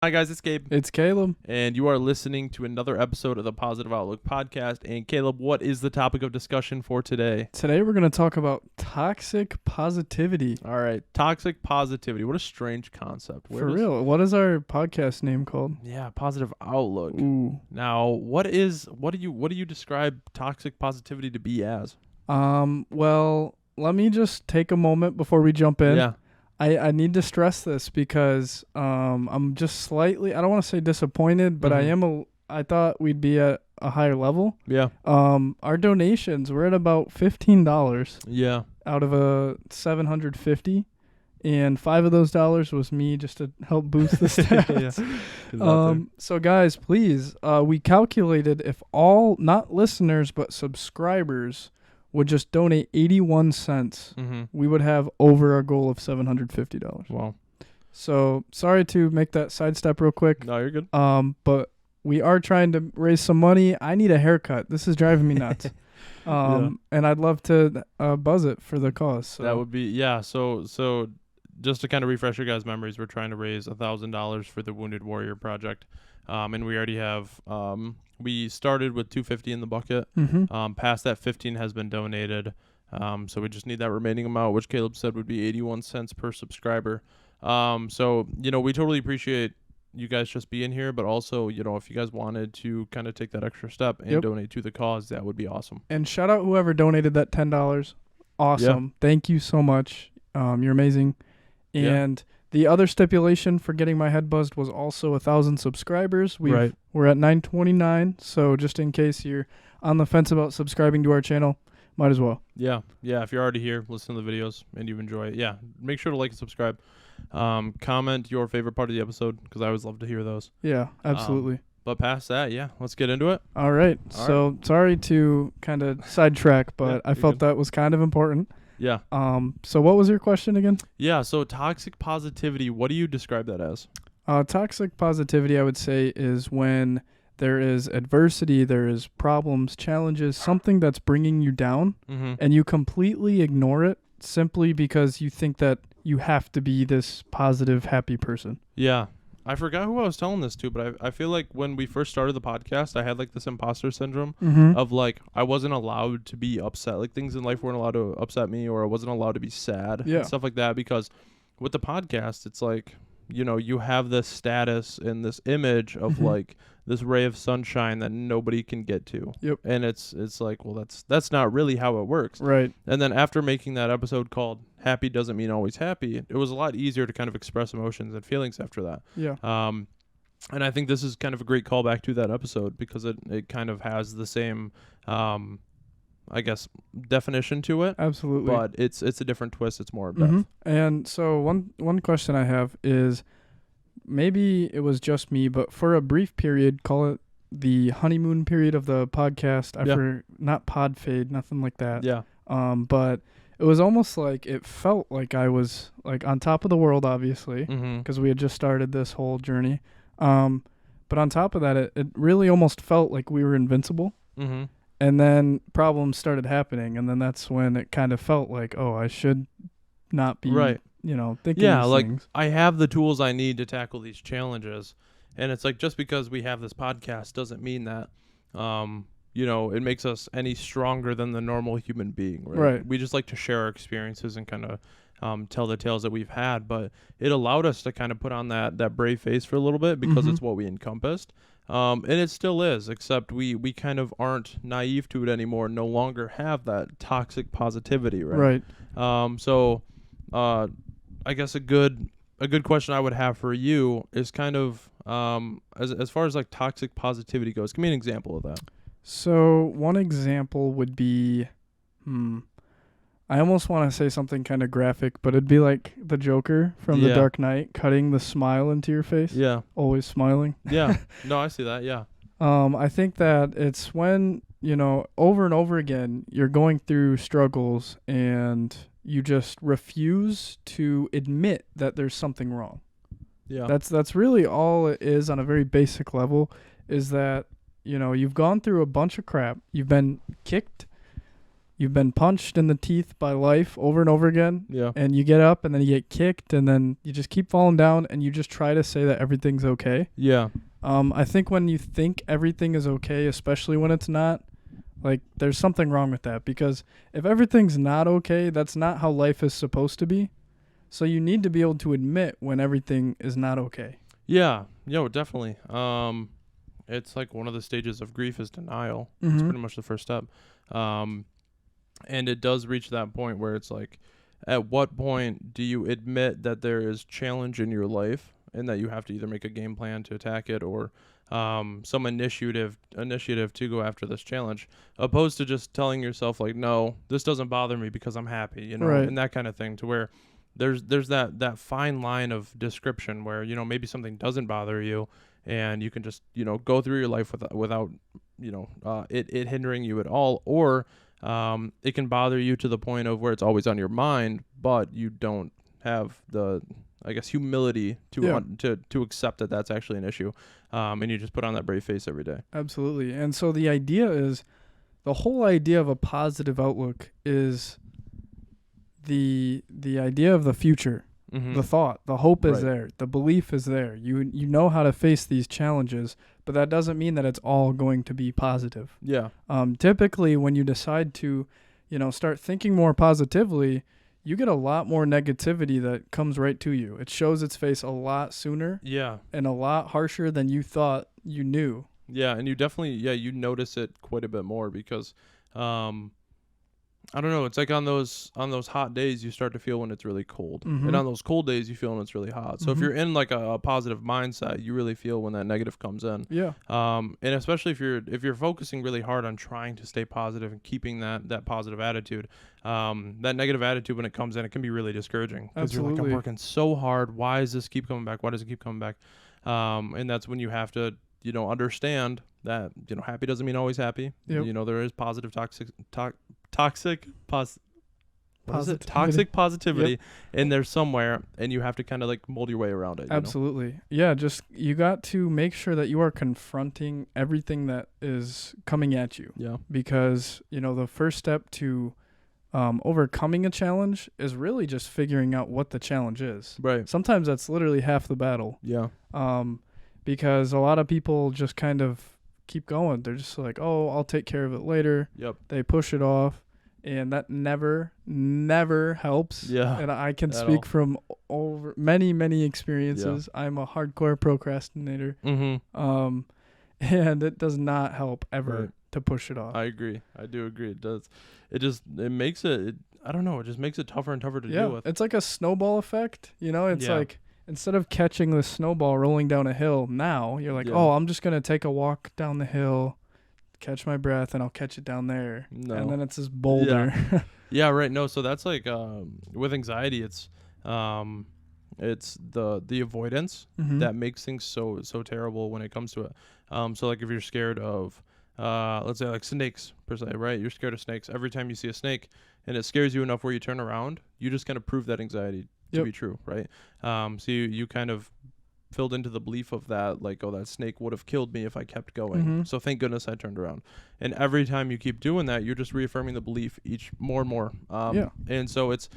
Hi, guys, it's Gabe. It's Caleb. And you are listening to another episode of the Positive Outlook podcast. And Caleb, what is the topic of discussion for today? Today we're going to talk about toxic positivity. All right, toxic positivity. What a strange concept. For real. What is our podcast name called? Yeah, Positive Outlook. Ooh. Now, what do you describe toxic positivity to be as? Well, let me just take a moment before we jump in. Yeah. I need to stress this because I'm just slightly, I don't want to say disappointed, but I thought we'd be at a higher level. Yeah. Our donations, we're at about $15. Yeah. Out of a $750, and $5 of those dollars was me just to help boost the stats. So guys, please, we calculated if all, not listeners, but subscribers would just donate 81 cents, we would have over our goal of $750. Wow. So sorry to make that sidestep real quick. No, you're good. But we are trying to raise some money. I need a haircut. This is driving me nuts. And I'd love to buzz it for the cause. So. That would be, yeah. So just to kind of refresh your guys' memories, we're trying to raise $1,000 for the Wounded Warrior Project. And we already have, we started with $250 in the bucket. Past that, 15 has been donated. So we just need that remaining amount, which Caleb said would be 81 cents per subscriber. So, we totally appreciate you guys just being here, but also, if you guys wanted to kind of take that extra step and donate to the cause, that would be awesome. And shout out whoever donated that $10. Awesome. Yep. Thank you so much. You're amazing. And the other stipulation for getting my head buzzed was also 1,000 subscribers. We're at 929. So just in case you're on the fence about subscribing to our channel, might as well. Yeah. If you're already here, listen to the videos and you enjoy it. Make sure to like and subscribe. Comment your favorite part of the episode because I always love to hear those. Yeah, absolutely. But past that, let's get into it. All right. Sorry to kind of sidetrack, but I felt that was kind of important. Yeah. So what was your question again? Yeah. So toxic positivity, what do you describe that as? Toxic positivity, I would say, is when there is adversity, there is problems, challenges, something that's bringing you down, and you completely ignore it simply because you think that you have to be this positive, happy person. Yeah. I forgot who I was telling this to, but I feel like when we first started the podcast, I had like this imposter syndrome of like I wasn't allowed to be upset. Like things in life weren't allowed to upset me, or I wasn't allowed to be sad and stuff like that. Because with the podcast, it's like, you have this status and this image of like this ray of sunshine that nobody can get to. Yep. And it's like, well, that's not really how it works. Right. And then after making that episode called Happy Doesn't Mean Always Happy, it was a lot easier to kind of express emotions and feelings after that. Yeah. And I think this is kind of a great callback to that episode because it kind of has the same I guess definition to it. Absolutely. But it's a different twist. It's more depth. And so one question I have is, maybe it was just me, but for a brief period, call it the honeymoon period of the podcast. Not pod fade, nothing like that. Yeah. But it was almost like it felt like I was like on top of the world, obviously, because we had just started this whole journey. But on top of that, it really almost felt like we were invincible. And then problems started happening, and then that's when it kind of felt like, oh, I should not be, thinking these things. I have the tools I need to tackle these challenges. And it's like just because we have this podcast doesn't mean that, it makes us any stronger than the normal human being. Right. We just like to share our experiences and kind of tell the tales that we've had. But it allowed us to kind of put on that brave face for a little bit because it's what we encompassed. And it still is, except we kind of aren't naive to it anymore, no longer have that toxic positivity, right? So I guess a good question I would have for you is kind of as far as like toxic positivity goes, give me an example of that. So one example would be, I almost want to say something kind of graphic, but it'd be like the Joker from The Dark Knight cutting the smile into your face. Yeah. Always smiling. Yeah. No, I see that. Yeah. I think that it's when, over and over again, you're going through struggles and you just refuse to admit that there's something wrong. Yeah. That's really all it is on a very basic level, is that, you've gone through a bunch of crap. You've been kicked. you've been punched in the teeth by life over and over again. Yeah. And you get up and then you get kicked and then you just keep falling down and you just try to say that everything's okay. Yeah. I think when you think everything is okay, especially when it's not, like there's something wrong with that, because if everything's not okay, that's not how life is supposed to be. So you need to be able to admit when everything is not okay. Yeah. Definitely. It's like one of the stages of grief is denial. Mm-hmm. It's pretty much the first step. And it does reach that point where it's like, at what point do you admit that there is challenge in your life and that you have to either make a game plan to attack it or some initiative to go after this challenge, opposed to just telling yourself like, no, this doesn't bother me because I'm happy, you know, Right. and that kind of thing, to where there's that fine line of description where, you know, maybe something doesn't bother you and you can just, you know, go through your life without you know, it hindering you at all, or it can bother you to the point of where it's always on your mind, but you don't have the, I guess, humility to accept that that's actually an issue, and you just put on that brave face every day. Absolutely. And so the whole idea of a positive outlook is the idea of the future. Mm-hmm. The thought, the hope is there, the belief is there. You know how to face these challenges, but that doesn't mean that it's all going to be positive. Yeah. Typically, when you decide to, you know, start thinking more positively, you get a lot more negativity that comes right to you. It shows its face a lot sooner. Yeah. And a lot harsher than you thought you knew. Yeah, and you definitely, you notice it quite a bit more because, I don't know, it's like on those hot days you start to feel when it's really cold. Mm-hmm. And on those cold days you feel when it's really hot. So mm-hmm. if you're in like a positive mindset, you really feel when that negative comes in. Yeah. And especially if you're focusing really hard on trying to stay positive and keeping that positive attitude, that negative attitude when it comes in, it can be really discouraging. Because you're like, I'm working so hard. Why does this keep coming back? Why does it keep coming back? And that's when you have to, you know, understand that, you know, happy doesn't mean always happy. Yep. You know, there is toxic positivity yep. in there somewhere, and you have to kind of like mold your way around it. Absolutely. You know? Yeah, just you got to make sure that you are confronting everything that is coming at you. Yeah. Because, you know, the first step to overcoming a challenge is really just figuring out what the challenge is. Right. Sometimes that's literally half the battle. Yeah. Because a lot of people just kind of keep going. They're just like, oh, I'll take care of it later. Yep. They push it off, and that never helps. Yeah. And I can speak from over many experiences. Yeah. I'm a hardcore procrastinator. Mm-hmm. And it does not help ever to push it off. I agree. I do agree. It does. It makes it I don't know, it just makes it tougher and tougher to deal with. It's like a snowball effect, you know? It's like, instead of catching the snowball rolling down a hill now, you're like, oh, I'm just going to take a walk down the hill, catch my breath, and I'll catch it down there. No. And then it's this boulder. Yeah, yeah, right. No, so that's like with anxiety, it's the avoidance mm-hmm. that makes things so terrible when it comes to it. So like if you're scared of, let's say like snakes per se, right? You're scared of snakes. Every time you see a snake and it scares you enough where you turn around, you just kind of prove that anxiety to be true, right? So you kind of filled into the belief of that, like, oh, that snake would have killed me if I kept going. Mm-hmm. So thank goodness I turned around. And every time you keep doing that, you're just reaffirming the belief more and more. And so it's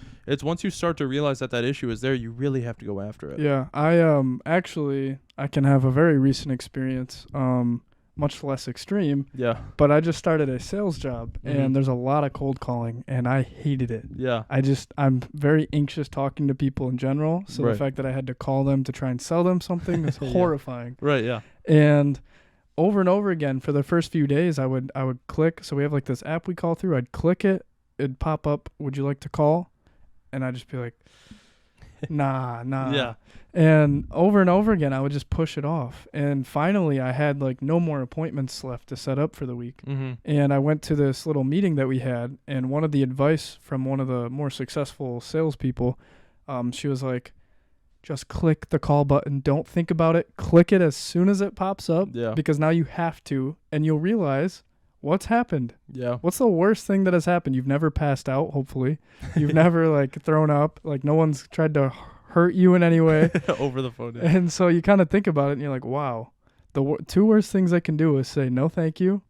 once you start to realize that issue is there, you really have to go after it. Yeah, I can have a very recent experience. Much less extreme. Yeah. But I just started a sales job, mm-hmm. and there's a lot of cold calling, and I hated it. Yeah. I'm very anxious talking to people in general, so the fact that I had to call them to try and sell them something is horrifying. Right, yeah. And over and over again, for the first few days, I would click. So we have like this app we call through. I'd click it. It'd pop up, would you like to call? And I'd just be like, nah. Yeah. And over again, I would just push it off. And finally, I had like no more appointments left to set up for the week. Mm-hmm. And I went to this little meeting that we had, and one of the advice from one of the more successful salespeople, she was like, just click the call button. Don't think about it. Click it as soon as it pops up. Yeah. Because now you have to, and you'll realize what's happened. Yeah. What's the worst thing that has happened? You've never passed out, hopefully. You've never like thrown up. Like no one's tried to hurt you in any way. Over the phone. Yeah. And so you kind of think about it and you're like, wow, the two worst things they can do is say no thank you.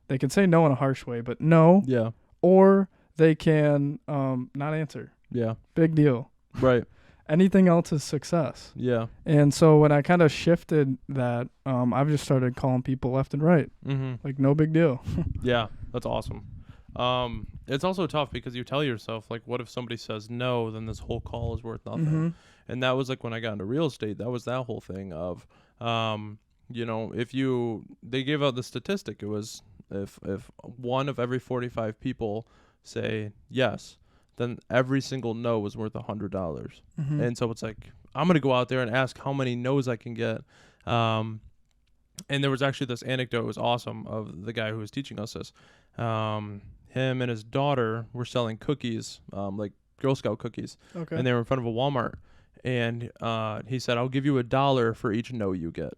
They can say no in a harsh way, but no. Yeah. or they can not answer. Yeah. Big deal. Right. Anything else is success. Yeah. And so when I kind of shifted that, I've just started calling people left and right. Mm-hmm. Like, no big deal. Yeah, that's awesome. It's also tough because you tell yourself, like, what if somebody says no, then this whole call is worth nothing. Mm-hmm. And that was like when I got into real estate, that was that whole thing of, you know, they gave out the statistic. It was if one of every 45 people say yes, then every single no was worth $100. Mm-hmm. And so it's like, I'm going to go out there and ask how many no's I can get. And there was actually this anecdote, it was awesome, of the guy who was teaching us this. Him and his daughter were selling cookies, like Girl Scout cookies. Okay. And they were in front of a Walmart. And he said, I'll give you $1 for each no you get.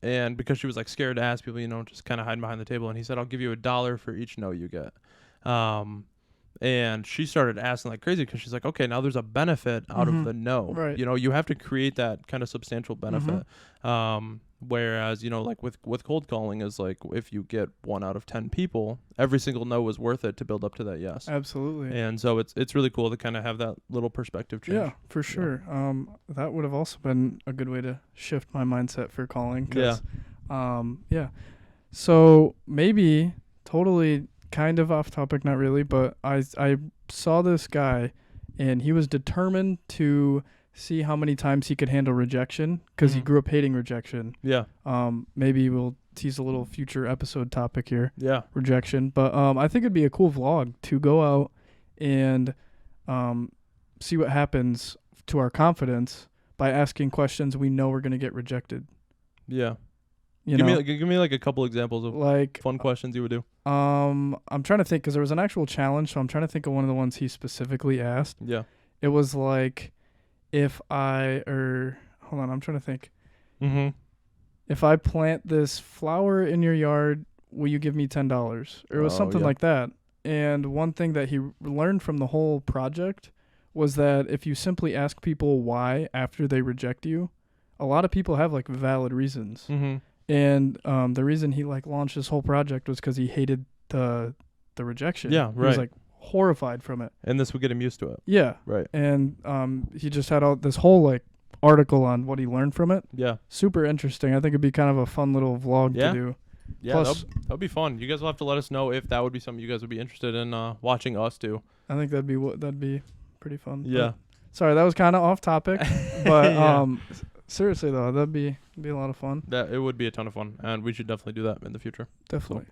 And because she was like scared to ask people, you know, just kind of hiding behind the table. And he said, I'll give you $1 for each no you get. And she started asking like crazy because she's like, okay, now there's a benefit out of the no. Right. You know, you have to create that kind of substantial benefit. Whereas, you know, like with cold calling is like if you get 1 out of 10 people, every single no is worth it to build up to that yes. Absolutely. And so it's really cool to kind of have that little perspective change. Yeah, for sure. Yeah. That would have also been a good way to shift my mindset for calling. Yeah. So maybe totally kind of off topic, not really, but I saw this guy and he was determined to see how many times he could handle rejection because he grew up hating rejection. Yeah. Maybe we'll tease a little future episode topic here. Yeah. Rejection. But I think it'd be a cool vlog to go out and see what happens to our confidence by asking questions we know we're going to get rejected. Yeah. Give me like a couple examples of like fun questions you would do. I'm trying to think because there was an actual challenge, so I'm trying to think of one of the ones he specifically asked. Yeah. It was like, hold on, I'm trying to think. Mm-hmm. If I plant this flower in your yard, will you give me $10? Or it was something like that. And one thing that he learned from the whole project was that if you simply ask people why after they reject you, a lot of people have like valid reasons. Mm-hmm. And the reason he like launched this whole project was because he hated the rejection. Yeah, right. He was like horrified from it. And this would get him used to it. Yeah. Right. And he just had this whole like article on what he learned from it. Yeah. Super interesting. I think it'd be kind of a fun little vlog to do. Yeah, plus, that'd be fun. You guys will have to let us know if that would be something you guys would be interested in watching us do. I think that'd be pretty fun. Yeah. But, sorry, that was kind of off topic, but seriously though, that'd be a lot of fun. That it would be a ton of fun, and we should definitely do that in the future. Definitely.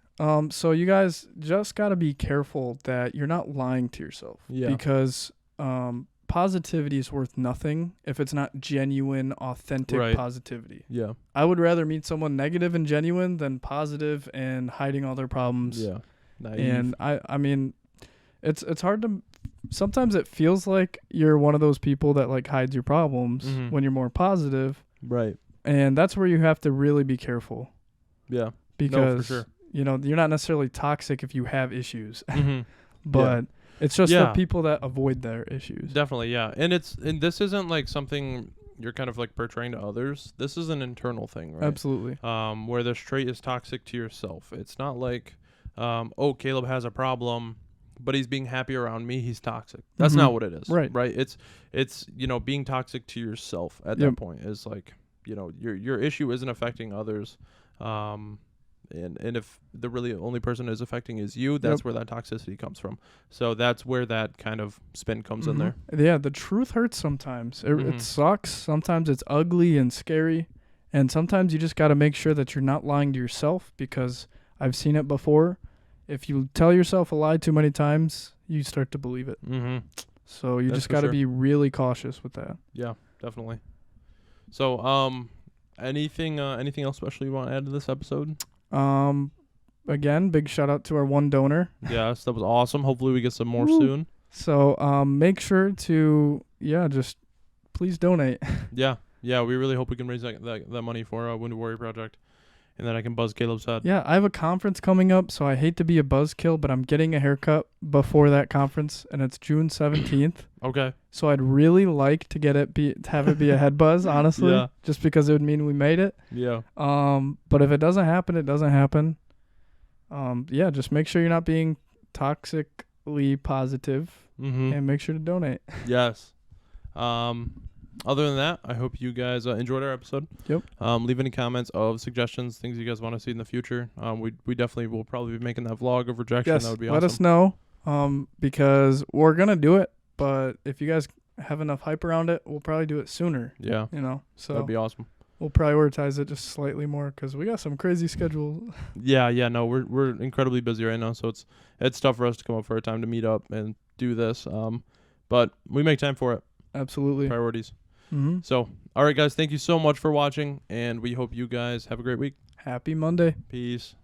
So you guys just got to be careful that you're not lying to yourself. Yeah. Because positivity is worth nothing if it's not genuine, authentic positivity. Yeah. I would rather meet someone negative and genuine than positive and hiding all their problems. Yeah. Naive. And I mean, it's hard to. Sometimes it feels like you're one of those people that like hides your problems when you're more positive. Right. And that's where you have to really be careful. Yeah. Because for sure. You know, you're not necessarily toxic if you have issues. Mm-hmm. But it's just the people that avoid their issues. Definitely, yeah. And this isn't like something you're kind of like portraying to others. This is an internal thing, right? Absolutely. Where this trait is toxic to yourself. It's not like Caleb has a problem, but he's being happy around me, he's toxic. That's not what it is. Right. It's being toxic to yourself at that point is like, your issue isn't affecting others. And if the really only person is affecting is you, that's where that toxicity comes from. So that's where that kind of spin comes in there. Yeah, the truth hurts sometimes. It sucks. Sometimes it's ugly and scary. And sometimes you just got to make sure that you're not lying to yourself, because I've seen it before. If you tell yourself a lie too many times, you start to believe it. Mm-hmm. So you just got to be really cautious with that. Yeah, definitely. So anything else special you want to add to this episode? Again, big shout out to our one donor. Yes, that was awesome. Hopefully we get some more soon. So make sure to just please donate. Yeah, we really hope we can raise that money for Wounded Warrior Project, and then I can buzz Caleb's head. Yeah, I have a conference coming up, so I hate to be a buzzkill, but I'm getting a haircut before that conference, and it's June 17th. Okay. So I'd really like to have it be a head buzz, honestly, just because it would mean we made it. Yeah. But if it doesn't happen, it doesn't happen. Just make sure you're not being toxic positive, and make sure to donate. Yes. Other than that, I hope you guys enjoyed our episode. Yep. Leave any comments of suggestions, things you guys want to see in the future. We definitely will probably be making that vlog of rejection. Yes, that would be let awesome. us know, because we're gonna do it. But if you guys have enough hype around it, we'll probably do it sooner. Yeah. So that'd be awesome. We'll prioritize it just slightly more because we got some crazy schedule. Yeah. No, we're incredibly busy right now, so it's tough for us to come up for a time to meet up and do this. But we make time for it. Absolutely. Priorities. So, all right, guys, thank you so much for watching, and we hope you guys have a great week. Happy Monday. Peace.